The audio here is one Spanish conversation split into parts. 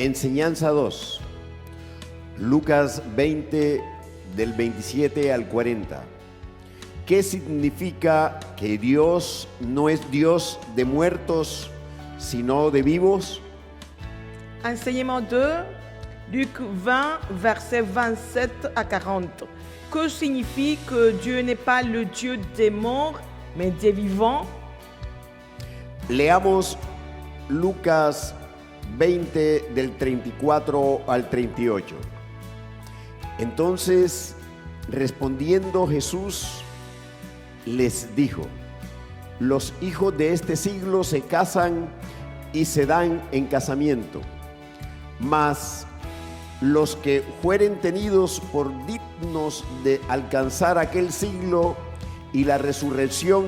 Enseñanza 2. Lucas 20, del 27 al 40. ¿Qué significa que Dios no es Dios de muertos, sino de vivos? Enseignement 2, Luc 20, versets 27 à 40. Que signifie que Dieu n'est pas le Dieu des morts, mais des vivants? Leamos Lucas 20, del 34 al 38. Entonces, respondiendo Jesús, les dijo: los hijos de este siglo se casan y se dan en casamiento, mas los que fueren tenidos por dignos de alcanzar aquel siglo y la resurrección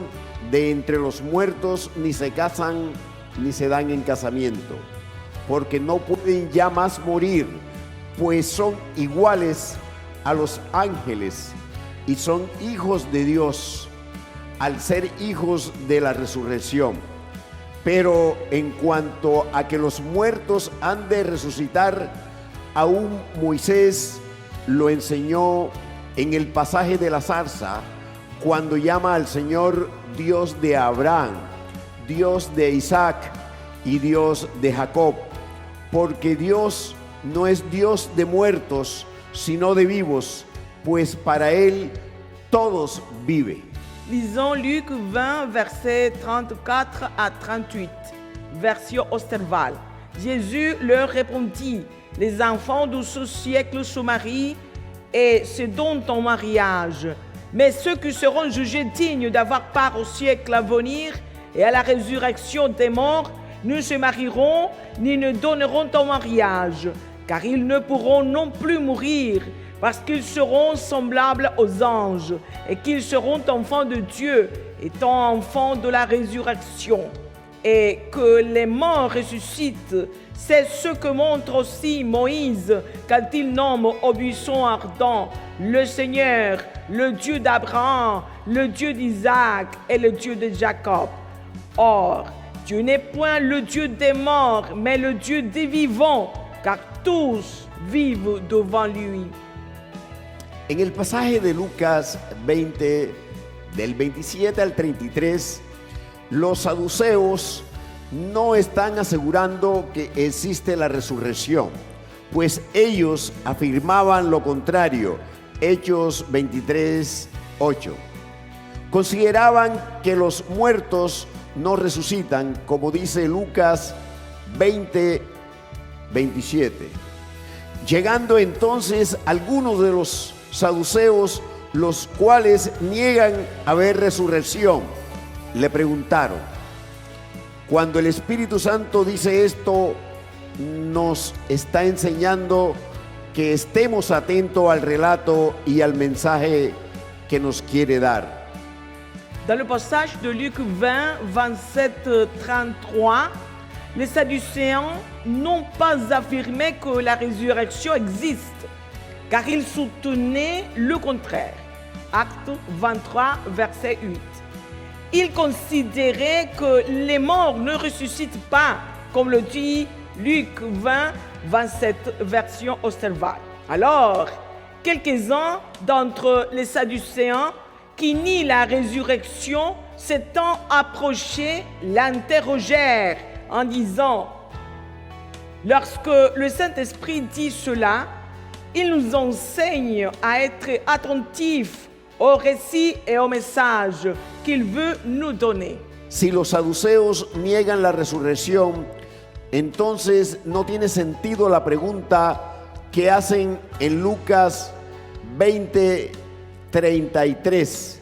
de entre los muertos, ni se casan ni se dan en casamiento, porque no pueden ya más morir, pues son iguales a los ángeles y son hijos de Dios, al ser hijos de la resurrección. Pero en cuanto a que los muertos han de resucitar, aún Moisés lo enseñó en el pasaje de la zarza, cuando llama al Señor Dios de Abraham, Dios de Isaac y Dios de Jacob, porque Dios no es Dios de muertos, sino de vivos, pues para Él todos viven. Lisons Luc 20, versets 34 à 38, version Osterval. Jésus leur répondit: les enfants de ce siècle se marient et se donnent en mariage. Mais ceux qui seront jugés dignes d'avoir part au siècle à venir et à la résurrection des morts ne se marieront ni ne donneront en mariage, car ils ne pourront non plus mourir, parce qu'ils seront semblables aux anges et qu'ils seront enfants de Dieu, étant enfants de la résurrection. Et que les morts ressuscitent, c'est ce que montre aussi Moïse quand il nomme au buisson ardent le Seigneur, le Dieu d'Abraham, le Dieu d'Isaac et le Dieu de Jacob. Or, Dieu n'est point le Dieu des morts, mais le Dieu des vivants, car tous vivent devant lui. En el pasaje de Lucas 20, del 27 al 33, los saduceos no están asegurando que existe la resurrección, pues ellos afirmaban lo contrario. Hechos 23, 8. Consideraban que los muertos no resucitan, como dice Lucas 20, 27. Llegando entonces algunos de los saduceos, los cuales niegan haber resurrección, le preguntaron: cuando el Espíritu Santo dice esto, nos está enseñando que estemos atentos al relato y al mensaje que nos quiere dar. Dans le passage de Luc 20, 27, 33, les Sadducéens n'ont pas affirmé que la résurrection existe, car ils soutenaient le contraire. Acte 23, verset 8. Ils considéraient que les morts ne ressuscitent pas, comme le dit Luc 20, 27, version Osterval. Alors, quelques-uns d'entre les Sadducéens qui nient la résurrection, s'étant approchés, l'interrogèrent en disant: lorsque le Saint-Esprit dit cela, il nous enseigne à être attentifs au récit et au message qu'il veut nous donner. Si los saduceos niegan la resurrección, entonces no tiene sentido la pregunta que hacen en Lucas 20, 33.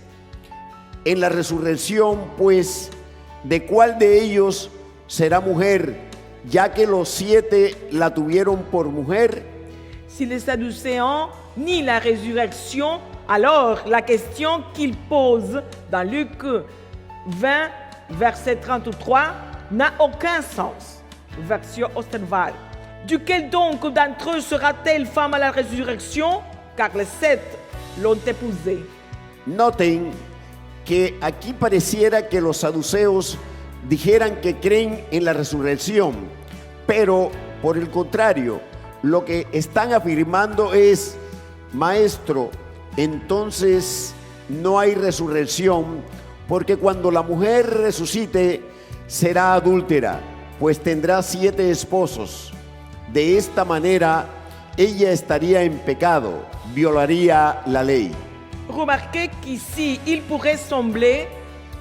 En la resurrección, pues, ¿de cuál de ellos será mujer, ya que los 7 la tuvieron por mujer? Si les Sadducéens nient la résurrection, alors la question qu'ils posent dans Luc 20, verset 33, n'a aucun sens. Version Osterval. Duquel donc d'entre eux sera-t-elle femme à la résurrection? Car les 7 l'ont épousée. Noten que aquí pareciera que los saduceos dijeran que creen en la resurrección, pero Por el contrario, lo que están afirmando es: Maestro, entonces no hay resurrección, porque cuando la mujer resucite será adúltera, pues tendrá 7 esposos. De esta manera ella estaría en pecado, violaría la ley. Remarquez qu'ici, il pourrait sembler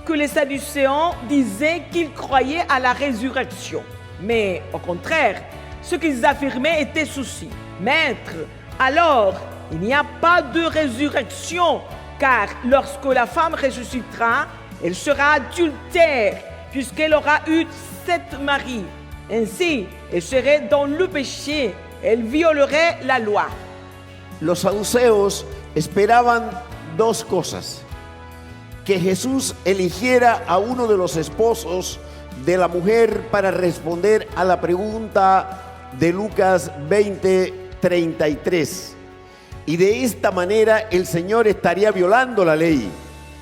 que les Sadducéens disaient qu'ils croyaient à la résurrection. Mais au contraire, ce qu'ils affirmaient était ceci: Maître, alors il n'y a pas de résurrection, car lorsque la femme ressuscitera, elle sera adultère, puisqu'elle aura eu 7 maris. Ainsi, elle serait dans le péché, elle violerait la loi. Los saduceos esperaban 2 cosas: que Jesús eligiera a uno de los esposos de la mujer para responder a la pregunta de Lucas 20:33. Y de esta manera el Señor estaría violando la ley,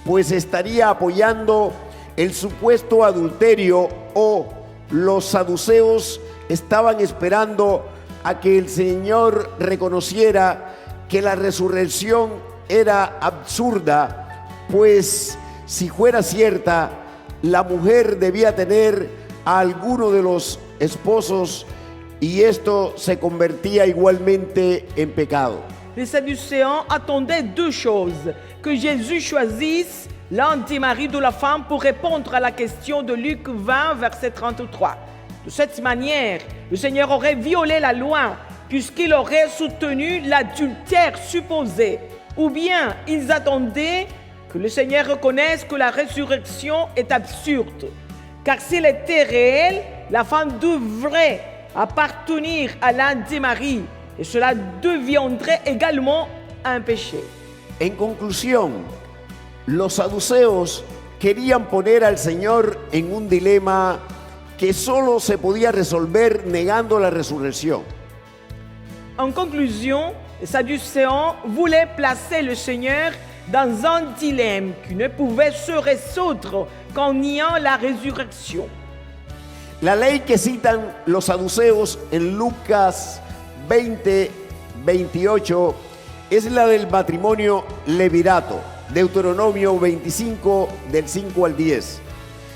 pues estaría apoyando el supuesto adulterio, o los saduceos estaban esperando a que el Señor reconociera que la resurrección era absurda, pues si fuera cierta, la mujer debía tener a alguno de los esposos y esto se convertía igualmente en pecado. Les Sadducéens attendaient 2 choses: que Jésus choisisse l'un des maris de la femme pour répondre à la question de Luc 20, verset 33. De cette manière, le Seigneur aurait violé la loi, puisqu'il aurait soutenu l'adultère supposé. Ou bien ils attendaient que le Seigneur reconnaisse que la résurrection est absurde, car s'il était réel, la femme devrait appartenir à l'un des maris, et cela deviendrait également un péché. En conclusión, los saduceos querían poner al Señor en un dilema que solo se podía resolver negando la resurrección. En conclusion, les Sadducéens voulaient placer le Seigneur dans un dilemme qui ne pouvait se résoudre qu'en niant la résurrection. La ley que citan los saduceos en Lucas 20:28 es la del matrimonio levirato, Deuteronomio 25 del 5 al 10,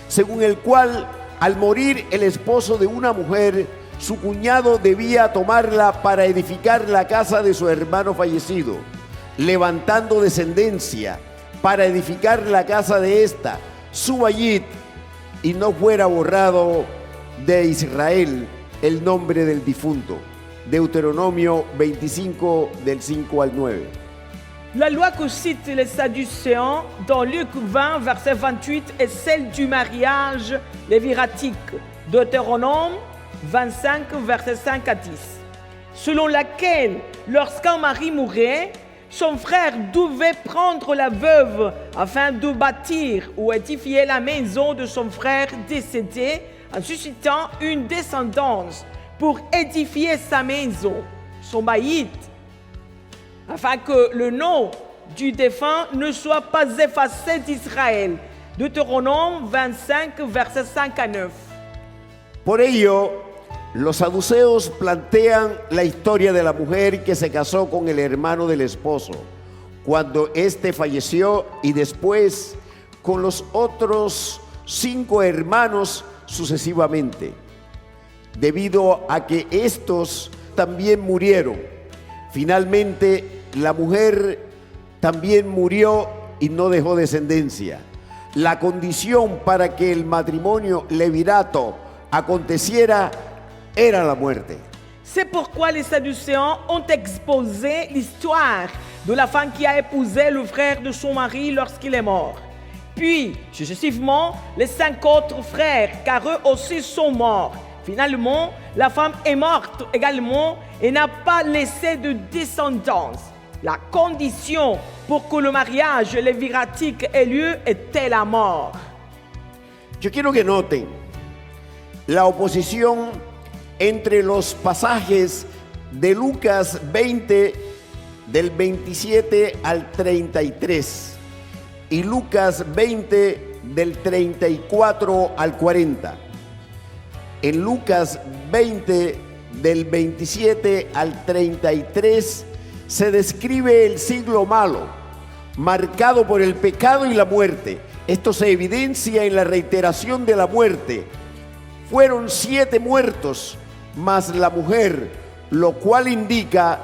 según el cual al morir el esposo de una mujer, su cuñado debía tomarla para edificar la casa de su hermano fallecido, levantando descendencia para edificar la casa de esta, su bayit, y no fuera borrado de Israel el nombre del difunto. Deutéronomio 25 del 5 al 9. La loi que citent les Sadducéens dans Luc 20, verset 28 est celle du mariage léviratique, Deutéronome 25, verset 5 à 10, selon laquelle, lorsqu'un mari mourait, son frère devait prendre la veuve afin de bâtir ou édifier la maison de son frère décédé en suscitant une descendance pour édifier sa maison, son baït, afin que le nom du défunt ne soit pas effacé d'Israël. Deutéronome 25, verset 5 à 9. Por ello, los saduceos plantean la historia de la mujer que se casó con el hermano del esposo, cuando éste falleció, y después con los otros 5 hermanos sucesivamente, debido a que estos también murieron. Finalmente, la mujer también murió y no dejó descendencia. La condición para que el matrimonio levirato aconteciera era la muerte. C'est pourquoi les Sadducéens ont exposé l'histoire de la femme qui a épousé le frère de son mari lorsqu'il est mort. Puis, successivement, les 5 autres frères, car eux aussi sont morts. Finalement, la femme est morte également et n'a pas laissé de descendance. La condition pour que le mariage léviratique ait lieu était la mort. Yo quiero que noten la oposición entre los pasajes de Lucas 20 del 27 al 33 y Lucas 20 del 34 al 40. En Lucas 20 del 27 al 33, se describe el siglo malo, marcado por el pecado y la muerte. Esto se evidencia en la reiteración de la muerte. Fueron 7 muertos, más la mujer, lo cual indica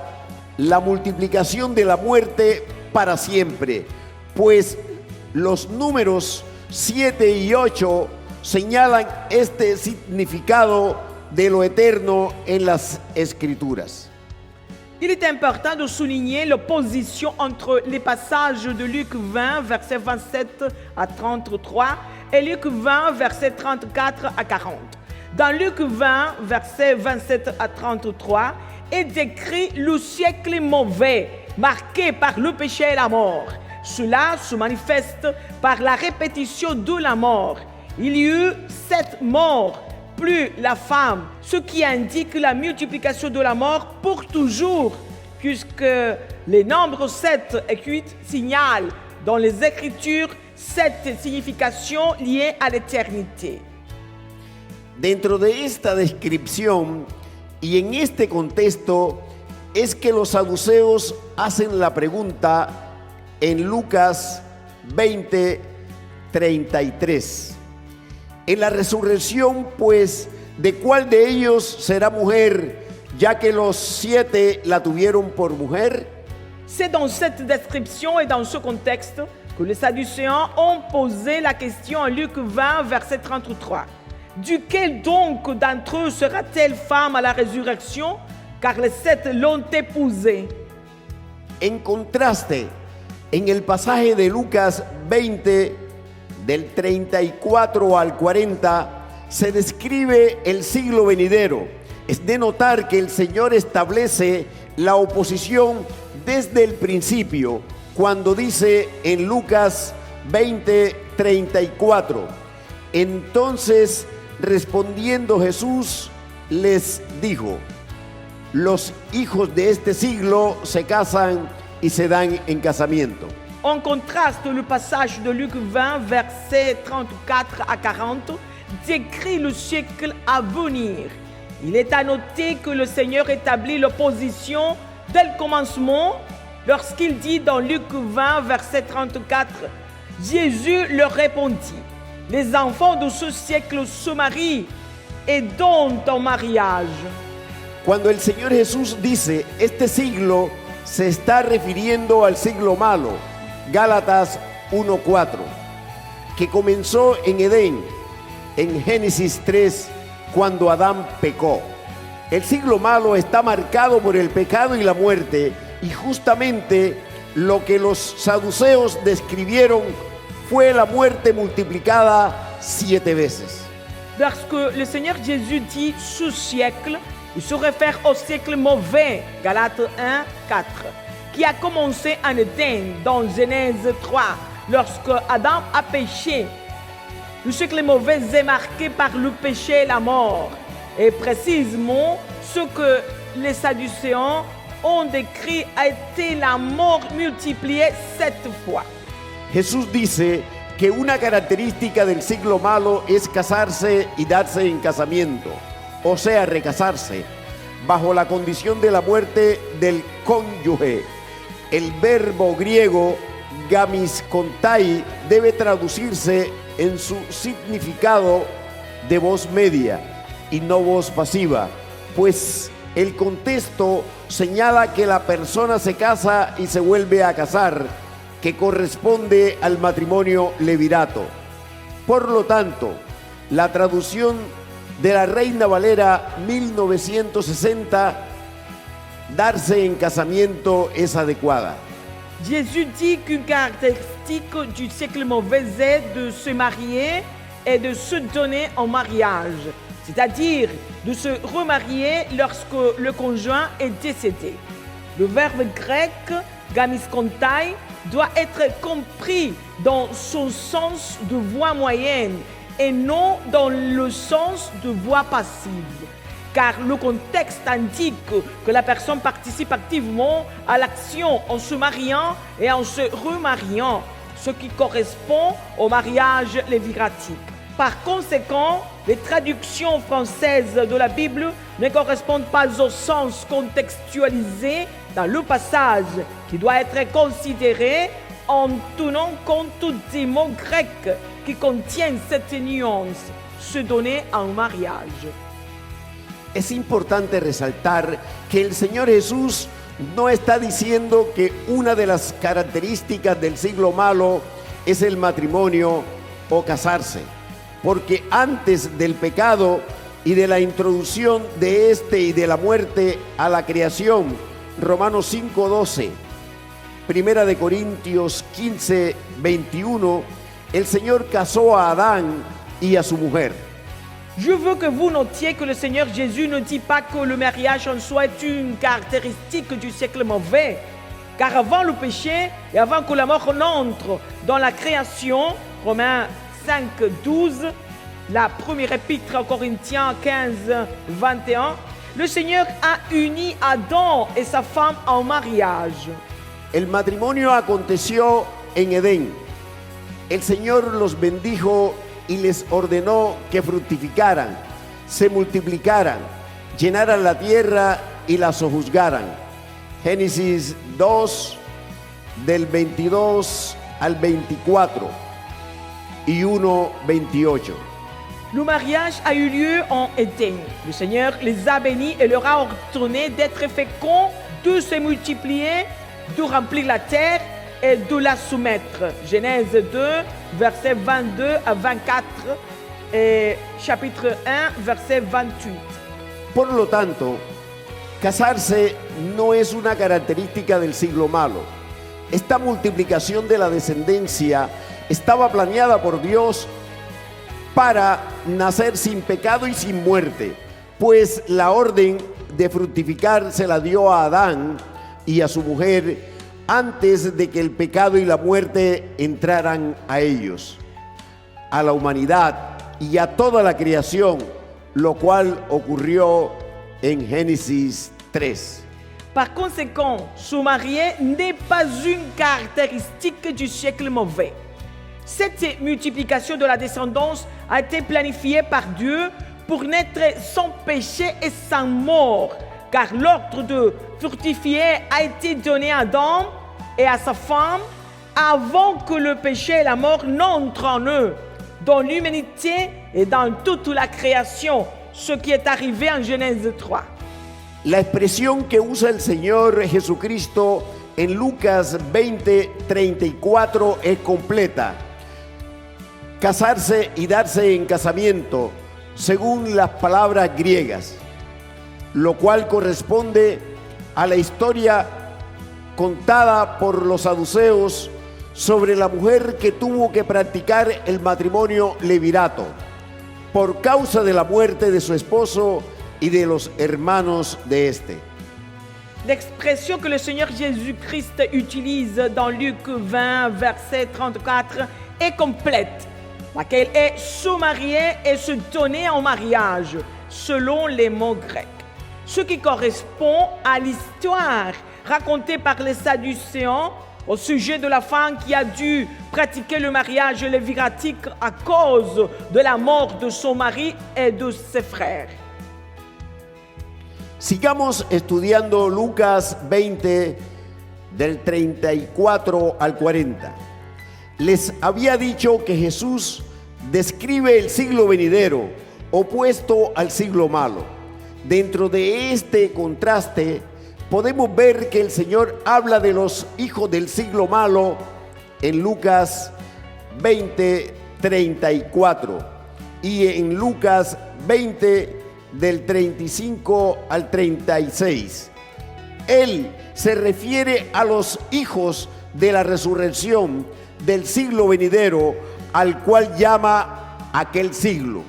la multiplicación de la muerte para siempre, pues los números 7 y 8 señalan este significado de lo eterno en las Escrituras. Il est important de souligner l'opposition entre les passages de Luc 20, versets 27 à 33, et Luc 20, versets 34 à 40. Dans Luc 20, versets 27 à 33, est décrit le siècle mauvais, marqué par le péché et la mort. Cela se manifeste par la répétition de la mort. Il y eut 7 morts, plus la femme, ce qui indique la multiplication de la mort pour toujours, puisque les nombres 7 et 8 signalent dans les Écritures 7 significations liées à l'éternité. Dentro de esta descripción y en este contexto es que los saduceos hacen la pregunta en Lucas 20:33. En la resurrección, pues, ¿de cuál de ellos será mujer, ya que los 7 la tuvieron por mujer? C'est dans cette description et dans ce contexte que les Sadducéens ont posé la question en Luc 20, verset 33. Duquel donc d'entre eux sera-t-elle femme à la résurrection, car les 7 l'ont épousée? En contraste, en el pasaje de Lucas 20, del 34 al 40, se describe el siglo venidero. Es de notar que el Señor establece la oposición desde el principio, cuando dice en Lucas 20:34, entonces respondiendo Jesús les dijo, los hijos de este siglo se casan y se dan en casamiento. En contraste, le passage de Luc 20, versets 34 à 40, décrit le siècle à venir. Il est à noter que le Seigneur établit l'opposition dès le commencement lorsqu'il dit dans Luc 20, verset 34, Jésus leur répondit, les enfants de ce siècle se marient et donnent en mariage. Cuando el Señor Jesús dice este siglo, se está refiriendo al siglo malo, Gálatas 1:4, que comenzó en Edén, en Génesis 3, cuando Adán pecó. El siglo malo está marcado por el pecado y la muerte, y justamente lo que los saduceos describieron fue la muerte multiplicada 7 veces. Lorsque le Seigneur Jésus dit ce siècle, il se réfère au siècle mauvais, Galates 1, 4, qui a commencé en Éden dans Genèse 3, lorsque Adam a péché. Le siècle mauvais est marqué par le péché et la mort. Et précisément, ce que les Sadducéens ont décrit a été la mort multipliée 7 fois. Jesús dice que una característica del siglo malo es casarse y darse en casamiento, o sea, recasarse, bajo la condición de la muerte del cónyuge. El verbo griego gamiskontai debe traducirse en su significado de voz media y no voz pasiva, pues el contexto señala que la persona se casa y se vuelve a casar, que corresponde al matrimonio levirato. Por lo tanto, la traducción de la Reina Valera 1960, darse en casamiento, es adecuada. Jésus dit qu'une caractéristique du siècle mauvais est de se marier et de se donner en mariage, c'est-à-dire de se remarier lorsque le conjoint est décédé. Le verbe grec gamiskontai doit être compris dans son sens de voix moyenne et non dans le sens de voix passive, car le contexte indique que la personne participe activement à l'action en se mariant et en se remariant, ce qui correspond au mariage léviratique. Par conséquent, les traductions françaises de la Bible ne correspondent pas au sens contextualisé dans le passage, qui doit être considéré en tenant compte des mots grecs qui contiennent cette nuance, se donner en mariage. Es importante resaltar que el Señor Jesús no está diciendo que una de las características del siglo malo es el matrimonio o casarse, porque antes del pecado y de la introducción de este y de la muerte a la creación, Romanos 5:12, Primera de Corintios 15:21, el Señor casó a Adán y a su mujer. Je veux que vous notiez que le Seigneur Jésus ne dit pas que le mariage en soi est une caractéristique du siècle mauvais. Car avant le péché et avant que la mort n'entre dans la création, Romains 5:12, la première épître aux Corinthiens 15:21, le Seigneur a uni Adam et sa femme en mariage. El matrimonio aconteció en Edén. El Señor los bendijo y les ordenó que fructificaran, se multiplicaran, llenaran la tierra y la sojuzgaran. Génesis 2, del 22 al 24 y 1:28. Le mariage a eu lieu en Éden. Le Seigneur les a bénis et leur a ordonné d'être féconds, de se multiplier, de remplir la terre et de la soumettre. Genèse 2, versets 22 à 24 et chapitre 1, verset 28. Por lo tanto, casarse no es una característica del siglo malo. Esta multiplicación de la descendencia estaba planeada por Dios para nacer sin pecado y sin muerte, pues la orden de fructificar se la dio a Adán y a su mujer antes de que el pecado y la muerte entraran a ellos, a la humanidad y a toda la creación, lo cual ocurrió en Génesis 3. Par conséquent, se marier n'est pas une caractéristique du siècle mauvais. Cette multiplication de la descendance a été planifiée par Dieu pour naître sans péché et sans mort, car l'ordre de fructifier a été donné à Adam et à sa femme avant que le péché et la mort n'entrent en eux, dans l'humanité et dans toute la création, ce qui est arrivé en Genèse 3. La expresión que usa el Señor Jesucristo en Lucas 20:34 es completa. Casarse y darse en casamiento, según las palabras griegas, lo cual corresponde a la historia contada por los saduceos sobre la mujer que tuvo que practicar el matrimonio levirato por causa de la muerte de su esposo y de los hermanos de este. L'expression que le Seigneur Jésus-Christ utilise dans Luc 20, verset 34, est complète, laquelle est se marier et se donner en mariage, selon les mots grecs. Ce qui correspond à l'histoire racontée par les Sadducéens au sujet de la femme qui a dû pratiquer le mariage léviratique à cause de la mort de son mari et de ses frères. Sigamos estudiando Lucas 20, del 34 al 40. Les había dicho que Jesús describe el siglo venidero, opuesto al siglo malo. Dentro de este contraste, podemos ver que el Señor habla de los hijos del siglo malo en Lucas 20:34 y en Lucas 20, del 35 al 36. Él se refiere a los hijos de la resurrección del siglo venidero, al cual llama aquel siglo.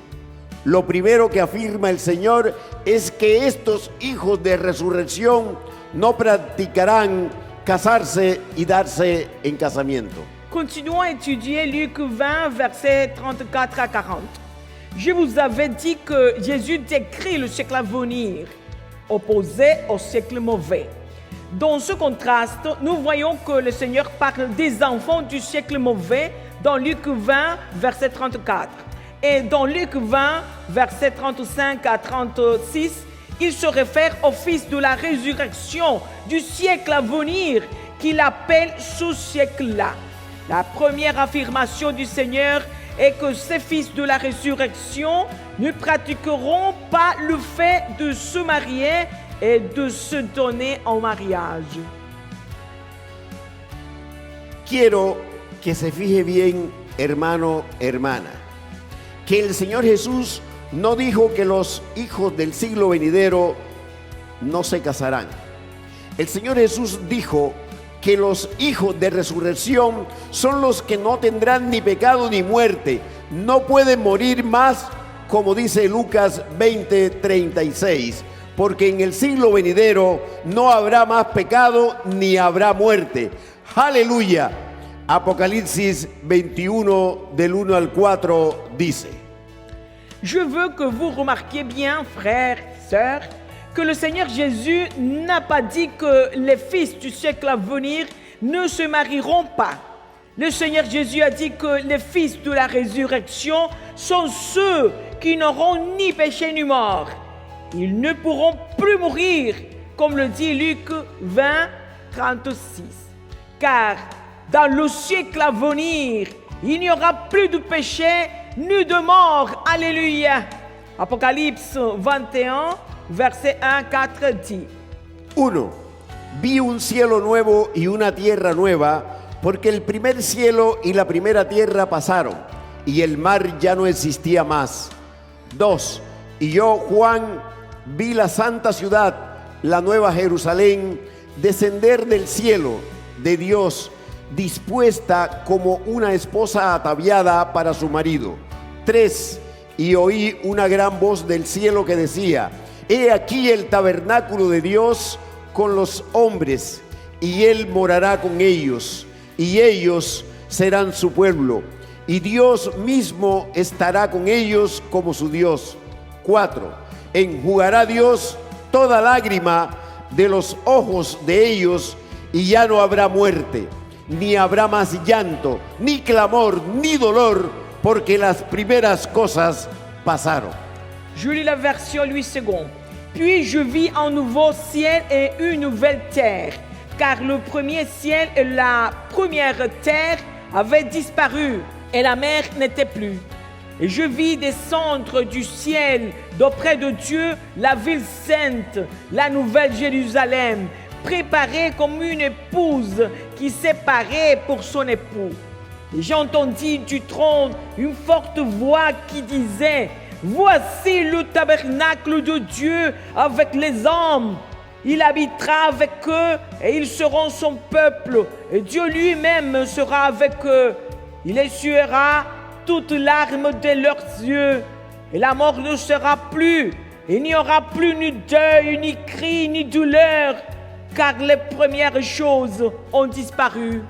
Lo primero que afirma el Señor es que estos hijos de resurrección no practicarán casarse y darse en casamiento. Continuons à étudier Luc 20, versets 34 à 40. Je vous avais dit que Jésus décrit le siècle à venir, opposé au siècle mauvais. Dans ce contraste, nous voyons que le Seigneur parle des enfants du siècle mauvais dans Luc 20, verset 34. Et dans Luc 20, versets 35 à 36, il se réfère au Fils de la résurrection du siècle à venir qu'il appelle ce siècle-là. La première affirmation du Seigneur est que ces fils de la résurrection ne pratiqueront pas le fait de se marier et de se donner en mariage. Quiero que se fije bien, hermano, hermana, que el Señor Jesús no dijo que los hijos del siglo venidero no se casarán. El Señor Jesús dijo que los hijos de resurrección son los que no tendrán ni pecado ni muerte, no pueden morir más, como dice Lucas 20:36, porque en el siglo venidero no habrá más pecado ni habrá muerte. Aleluya. Apocalipsis 21 del 1 al 4 dice: Je veux que vous remarquiez bien, frères, sœurs, que le Seigneur Jésus n'a pas dit que les fils du siècle à venir ne se marieront pas. Le Seigneur Jésus a dit que les fils de la résurrection sont ceux qui n'auront ni péché ni mort. Ils ne pourront plus mourir, comme le dit Luc 20, 36. Car dans le siècle à venir, il n'y aura plus de péché ni de mort. Alléluia. Apocalypse 21, verset 1, 4 dit: 1. Vi un cielo nuevo y una tierra nueva, porque el primer cielo y la primera tierra pasaron, y el mar ya no existía más. 2. Y yo, Juan, vi la santa ciudad, la nueva Jerusalén, descender del cielo de Dios, dispuesta como una esposa ataviada para su marido. 3. Y oí una gran voz del cielo que decía: He aquí el tabernáculo de Dios con los hombres, y Él morará con ellos, y ellos serán su pueblo, y Dios mismo estará con ellos como su Dios. 4. Enjugará Dios toda lágrima de los ojos de ellos, y ya no habrá muerte, ni habrá más llanto, ni clamor, ni dolor, porque las primeras cosas pasaron. Je lis la version Louis II. Puis je vis un nouveau ciel et une nouvelle terre, car le premier ciel et la première terre avaient disparu, et la mer n'était plus. Et je vis descendre du ciel d'auprès de Dieu la ville sainte, la nouvelle Jérusalem, préparée comme une épouse qui s'est parée pour son époux. Et j'entendis du trône une forte voix qui disait: Voici le tabernacle de Dieu avec les hommes. Il habitera avec eux et ils seront son peuple. Et Dieu lui-même sera avec eux. Il essuiera toute larme de leurs yeux. Et la mort ne sera plus. Il n'y aura plus ni deuil, ni cri, ni douleur, car les premières choses ont disparu.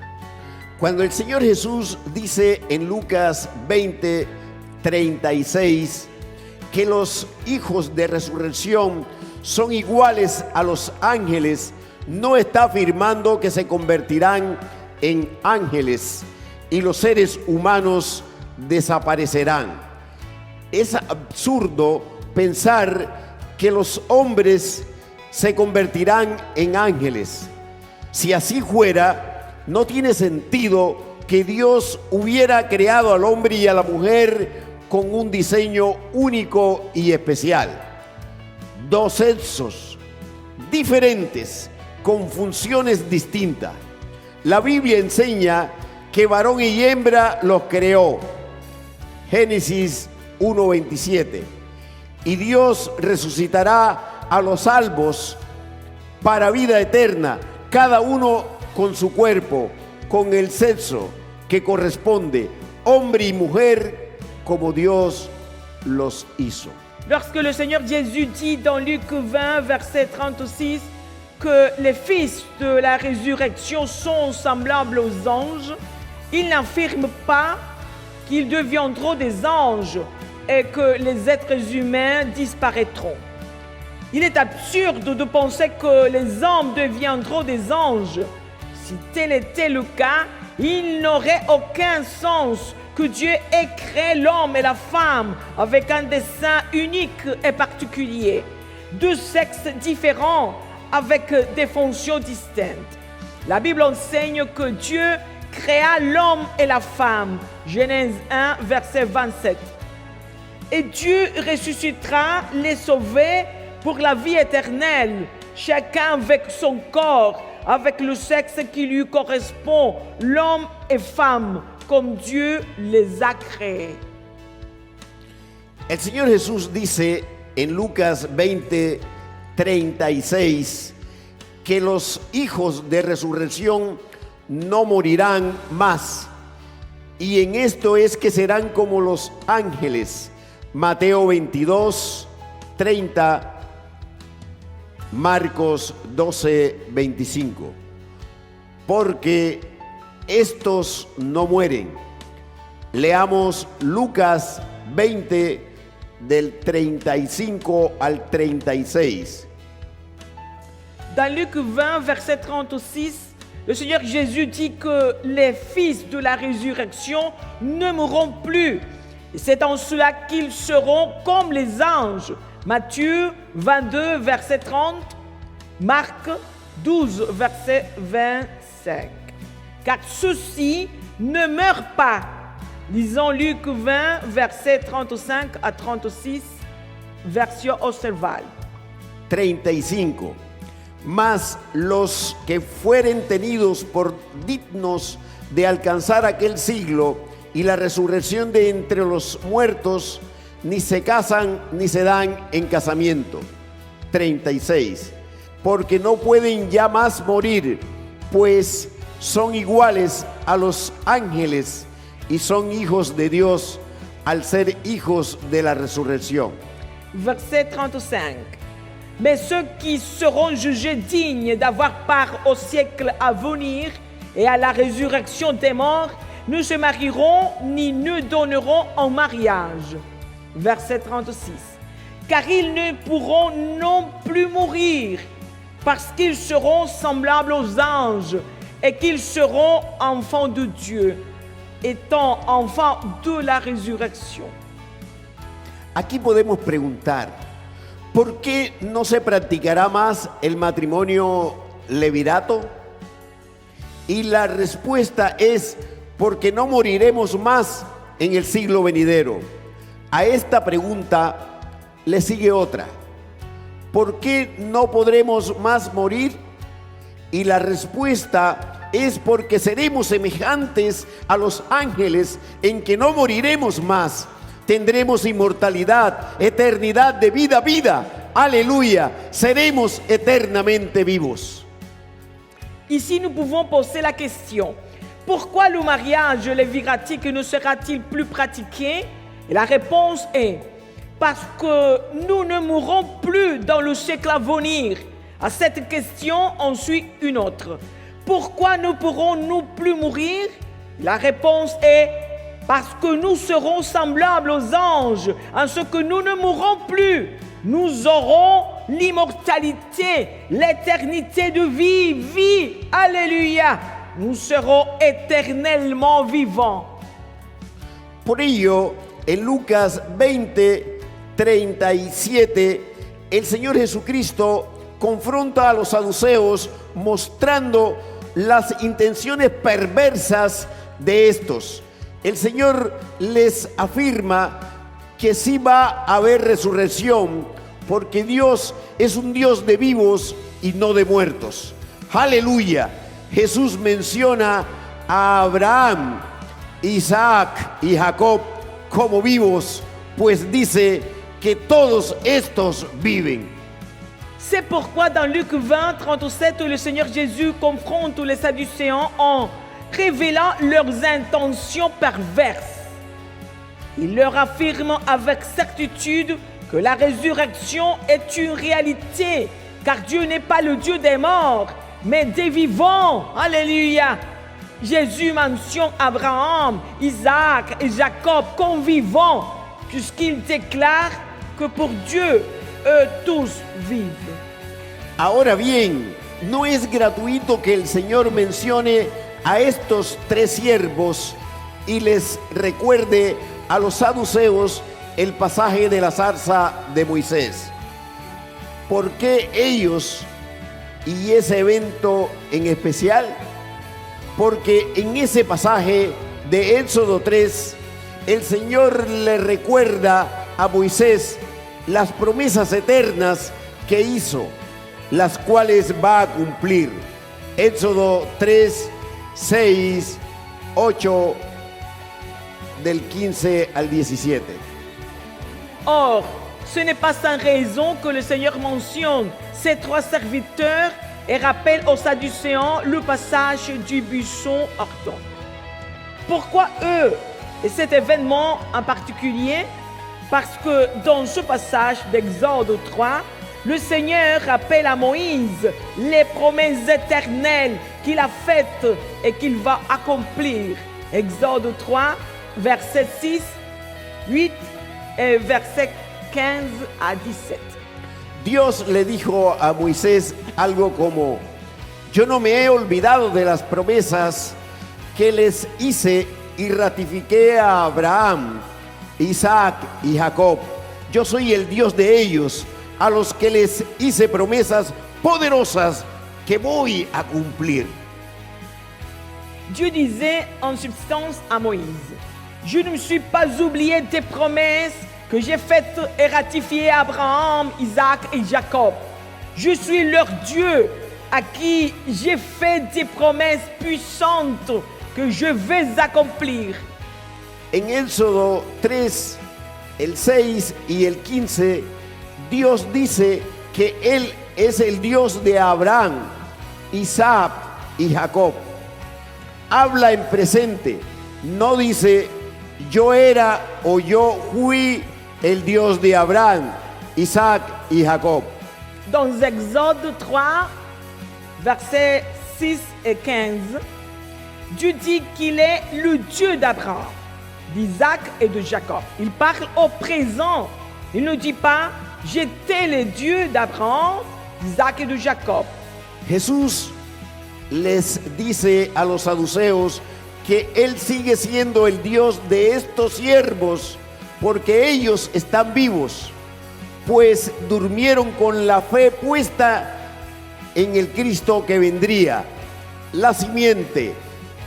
Cuando el Señor Jesús dice en Lucas 20:36 que los hijos de resurrección son iguales a los ángeles, no está afirmando que se convertirán en ángeles y los seres humanos desaparecerán. Es absurdo pensar que los hombres se convertirán en ángeles. Si así fuera, no tiene sentido que Dios hubiera creado al hombre y a la mujer con un diseño único y especial. Dos sexos diferentes con funciones distintas. La Biblia enseña que varón y hembra los creó. Génesis 1:27. Y Dios resucitará a los salvos para vida eterna, cada uno con su cuerpo, con el sexo que corresponde, hombre y mujer, como Dios los hizo. Lorsque le Seigneur Jésus dit dans Luc 20, verset 36, que les fils de la résurrection sont semblables aux anges, il n'affirme pas qu'ils deviendront des anges et que les êtres humains disparaîtront. Il est absurde de penser que les hommes deviendront des anges. Si tel était le cas, il n'aurait aucun sens que Dieu ait créé l'homme et la femme avec un dessein unique et particulier, deux sexes différents avec des fonctions distinctes. La Bible enseigne que Dieu créa l'homme et la femme, Genèse 1, verset 27. Et Dieu ressuscitera les sauvés pour la vie éternelle, chacun avec son corps, avec le sexe qui lui correspond, l'homme et femme, comme Dieu les a créés. El Señor Jesús dice en Lucas 20:36 que los hijos de resurrección no morirán más, y en esto es que serán como los ángeles. Mateo 22:30, Marcos 12:25. Porque estos no mueren. Leamos Lucas 20 del 35 al 36. Dans Luc 20, verset 36, le Seigneur Jésus dit que les fils de la résurrection ne mourront plus. Et c'est en cela qu'ils seront comme les anges. Matthieu 22, verset 30, Marc 12, verset 25. Car ceux-ci ne meurent pas. Lisons Luc 20, verset 35 à 36, version Osterval. 35. Mas los que fueren tenidos por dignos de alcanzar aquel siglo y la resurrección de entre los muertos, ni se casan ni se dan en casamiento. 36. Porque no pueden ya más morir, pues son iguales a los ángeles y son hijos de Dios al ser hijos de la resurrección. Verset 35. Mais ceux qui seront jugés dignes d'avoir part au siècle à venir et à la résurrection des morts ne se marieront ni ne donneront en mariage. Verset 36. Car ils ne pourront non plus mourir, parce qu'ils seront semblables aux anges et qu'ils seront enfants de Dieu, étant enfants de la résurrection. Aquí podemos preguntar, ¿por qué no se practicará más el matrimonio levirato? Y la respuesta es porque no moriremos más en el siglo venidero. A esta pregunta le sigue otra. ¿Por qué no podremos más morir? Y la respuesta es porque seremos semejantes a los ángeles en que no moriremos más. Tendremos inmortalidad, eternidad de vida a vida. Aleluya, seremos eternamente vivos. Ici, nous pouvons poser la question. Pourquoi le mariage léviratique ne sera-t-il plus pratiqué? Et la réponse est parce que nous ne mourrons plus dans le siècle à venir. À cette question, on suit une autre. Pourquoi ne pourrons-nous plus mourir? La réponse est parce que nous serons semblables aux anges, en ce que nous ne mourrons plus. Nous aurons l'immortalité, l'éternité de vie. Alléluia. Nous serons éternellement vivants. Por ello, en Lucas 20:37, el Señor Jesucristo confronta a los saduceos mostrando las intenciones perversas de estos. El Señor les afirma que sí va a haber resurrección, porque Dios es un Dios de vivos y no de muertos. Aleluya. Jesús menciona a Abraham, Isaac y Jacob como vivos, pues dice que todos estos viven. C'est pourquoi dans Luc 20, 37, le Seigneur Jésus confronte les Sadducéens en révélant leurs intentions perverses. Il leur affirme avec certitude que la résurrection est une réalité, car Dieu n'est pas le Dieu des morts, mais des vivants. Alléluia. Jésus mentionne Abraham, Isaac et Jacob comme vivants, puisqu'il déclare que pour Dieu, eux tous vivent. Ahora bien, no es gratuito que el Señor mencione a estos tres siervos y les recuerde a los saduceos el pasaje de la zarza de Moisés. ¿Por qué ellos y ese evento en especial? Porque en ese pasaje de Éxodo 3, el Señor le recuerda a Moisés las promesas eternas que hizo, las cuales va a cumplir. Éxodo 3, 6, 8, del 15 al 17. Or, ce n'est pas sans raison que le Seigneur mentionne ces trois serviteurs et rappelle aux Sadducéens le passage du buisson ardent. Pourquoi eux et cet événement en particulier? Parce que dans ce passage d'Exode 3, le Seigneur rappelle à Moïse les promesses éternelles qu'il a faites et qu'il va accomplir. Exode 3, verset 6, 8 et verset 15 à 17. Dios le dijo a Moisés algo como: yo no me he olvidado de las promesas que les hice y ratifiqué a Abraham, Isaac y Jacob. Yo soy el Dios de ellos, a los que les hice promesas poderosas que voy a cumplir. Dieu disait en substance à Moïse: je ne me suis pas oublié des promesses que j'ai faites et ratifiées à Abraham, Isaac et Jacob. Je suis leur Dieu à qui j'ai fait des promesses puissantes que je vais accomplir. En Éxodo 3, el 6 y el 15, Dios dice que Él es el Dios de Abraham, Isaac y Jacob. Habla en presente, no dice yo era o yo fui el Dios de Abraham, Isaac y Jacob. Dans Exode 3, versets 6 et 15, Dieu dit qu'il est le Dieu d'Abraham, d'Isaac et de Jacob. Il parle au présent. Il ne dit pas « j'étais le Dieu d'Abraham, d'Isaac et de Jacob ». Jesús les dice a los saduceos que Él sigue siendo el Dios de estos siervos porque ellos están vivos, pues durmieron con la fe puesta en el Cristo que vendría, la simiente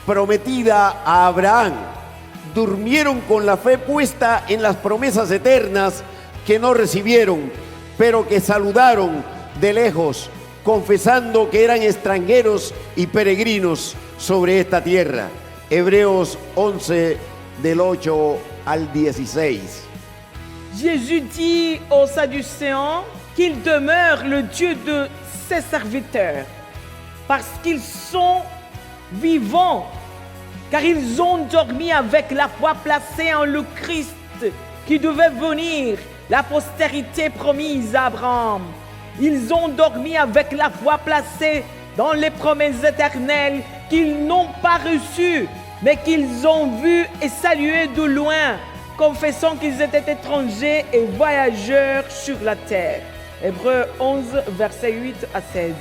prometida a Abraham. Durmieron con la fe puesta en las promesas eternas que no recibieron, pero que saludaron de lejos, confesando que eran extranjeros y peregrinos sobre esta tierra. Hebreos 11, del 8 al 16. Jésus dit aux Sadducéens qu'il demeure le Dieu de ses serviteurs parce qu'ils sont vivants, car ils ont dormi avec la foi placée en le Christ qui devait venir, la postérité promise à Abraham. Ils ont dormi avec la foi placée dans les promesses éternelles qu'ils n'ont pas reçues, mais qu'ils ont vues et saluées de loin, confessant qu'ils étaient étrangers et voyageurs sur la terre. Hébreux 11, versets 8 à 16.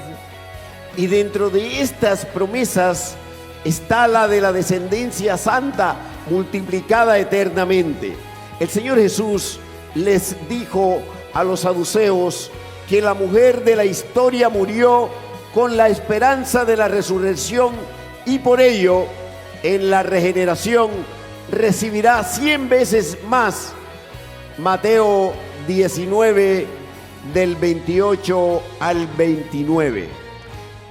Y dentro de estas promesas está la de la descendencia santa multiplicada eternamente. El Señor Jesús les dijo a los saduceos que la mujer de la historia murió con la esperanza de la resurrección y por ello en la regeneración recibirá 100 veces más. Mateo 19 del 28 al 29.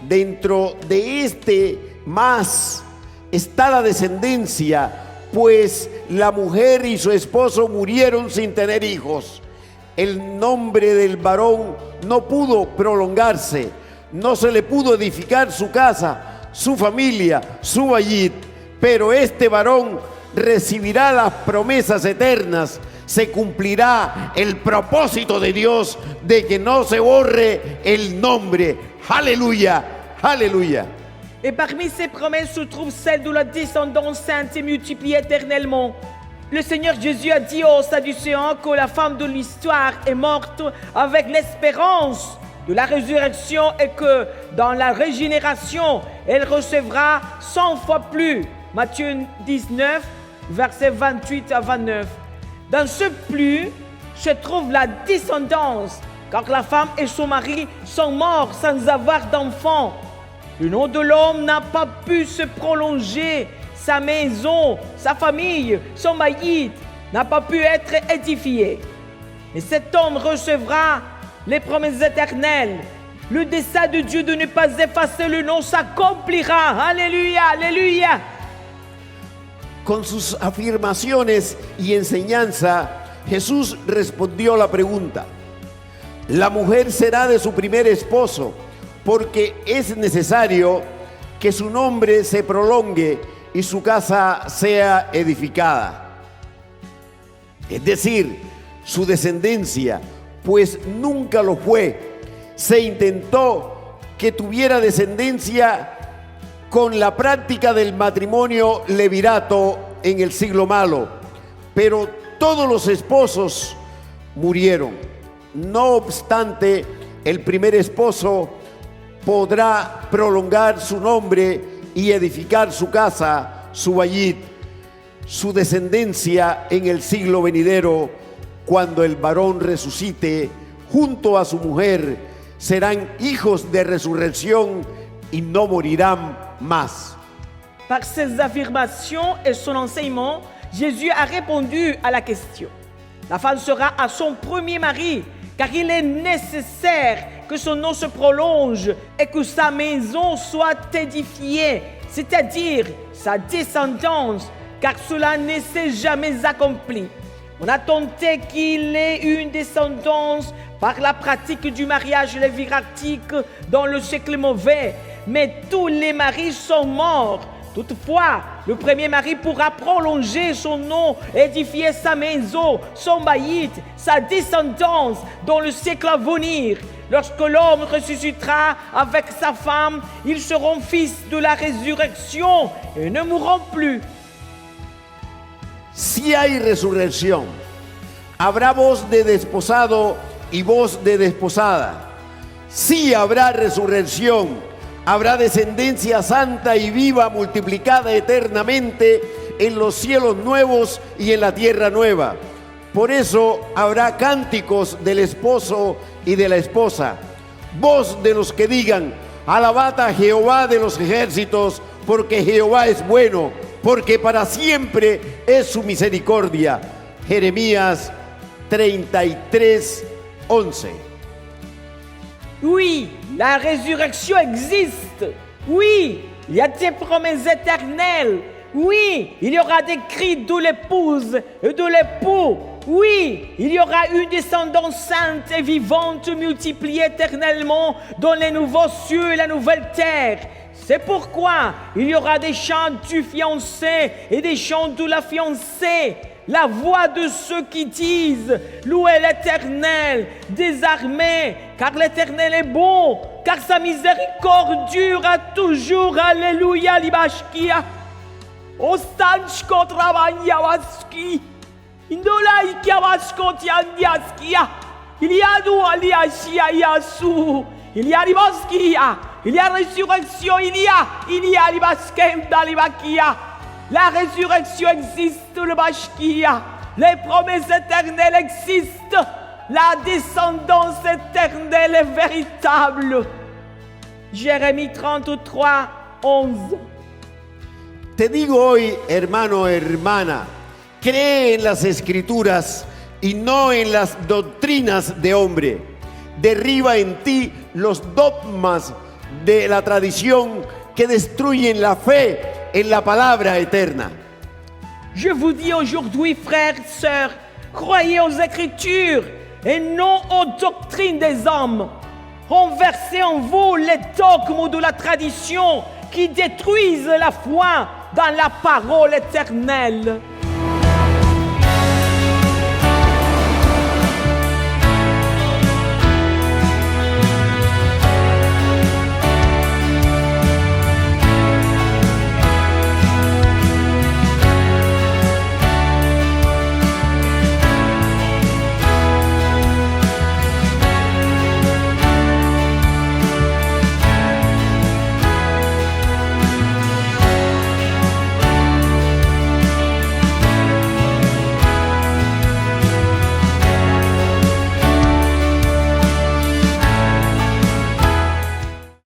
Dentro de este más está la descendencia, pues la mujer y su esposo murieron sin tener hijos. El nombre del varón no pudo prolongarse, no se le pudo edificar su casa, su familia, su vallid, pero este varón recibirá las promesas eternas. Se cumplirá el propósito de Dios de que no se borre el nombre. Aleluya, aleluya. Et parmi ces promesses se trouve celle de la descendance sainte et multipliée éternellement. Le Seigneur Jésus a dit aux Sadducéens que la femme de l'histoire est morte avec l'espérance de la résurrection et que dans la régénération, elle recevra 100 fois plus. Matthieu 19, versets 28 à 29. Dans ce plus se trouve la descendance, car la femme et son mari sont morts sans avoir d'enfants. Le nom de l'homme n'a pas pu se prolonger, sa maison, sa famille, son maït n'a pas pu être édifié. Et cet homme recevra les promesses éternelles. Le dessein de Dieu de ne pas effacer le nom s'accomplira. Alléluia, alléluia. Con sus afirmaciones y enseñanza, Jesús respondió la pregunta. La mujer será de su primer esposo, porque es necesario que su nombre se prolongue y su casa sea edificada. Es decir, su descendencia, pues nunca lo fue. Se intentó que tuviera descendencia con la práctica del matrimonio levirato en el siglo malo, pero todos los esposos murieron. No obstante, el primer esposo podrá prolongar su nombre y edificar su casa, su bayit, su descendencia en el siglo venidero, cuando el varón resucite junto a su mujer. Serán hijos de resurrección y no morirán más. Par ses affirmations et son enseignement, Jésus a répondu à la question. La femme sera à son premier mari, car il est nécessaire que son nom se prolonge et que sa maison soit édifiée, c'est-à-dire sa descendance, car cela ne s'est jamais accompli. On a tenté qu'il ait une descendance par la pratique du mariage léviratique dans le siècle mauvais, mais tous les maris sont morts. Toutefois, le premier mari pourra prolonger son nom, édifier sa maison, son baït, sa descendance dans le siècle à venir. Lorsque l'homme ressuscitera avec sa femme, ils seront fils de la résurrection et ne mourront plus. Si hay resurrección, habrá voz de desposado y voz de desposada. Si habrá resurrección, habrá descendencia santa y viva multiplicada eternamente en los cielos nuevos y en la tierra nueva. Por eso habrá cánticos del esposo y de la esposa, voz de los que digan: alabad a Jehová de los ejércitos, porque Jehová es bueno, porque para siempre es su misericordia. Jeremías 33:11. Oui, la résurrection existe. Oui, il y a des promesses éternelles. Oui, il y aura des cris de l'épouse et de l'époux. Oui, il y aura une descendance sainte et vivante multipliée éternellement dans les nouveaux cieux et la nouvelle terre. C'est pourquoi il y aura des chants du fiancé et des chants de la fiancée. La voix de ceux qui disent: louez l'Éternel des armées, car l'Éternel est bon, car sa miséricorde dure à toujours. Alléluia, libashkia. Ostanchko trabanyawaski. Indolai kiawaskoti andiaskia. Il y a nous aliashia yasu. Il y a libaskia. Il y a résurrection. Il y a libaskem dalibakia. La résurrection existe, le Bashkia. Les promesses éternelles existent. La descendance éternelle est véritable. Jérémie 33, 11. Te digo hoy, hermano, hermana, cree en las escrituras y no en las doctrinas de hombre. Derriba en ti los dogmas de la tradición que destruyen la fe en la palabra eterna. Je vous dis aujourd'hui, frères et sœurs, croyez aux Écritures et non aux doctrines des hommes. Renversez en vous les dogmes de la tradition qui détruisent la foi dans la parole éternelle.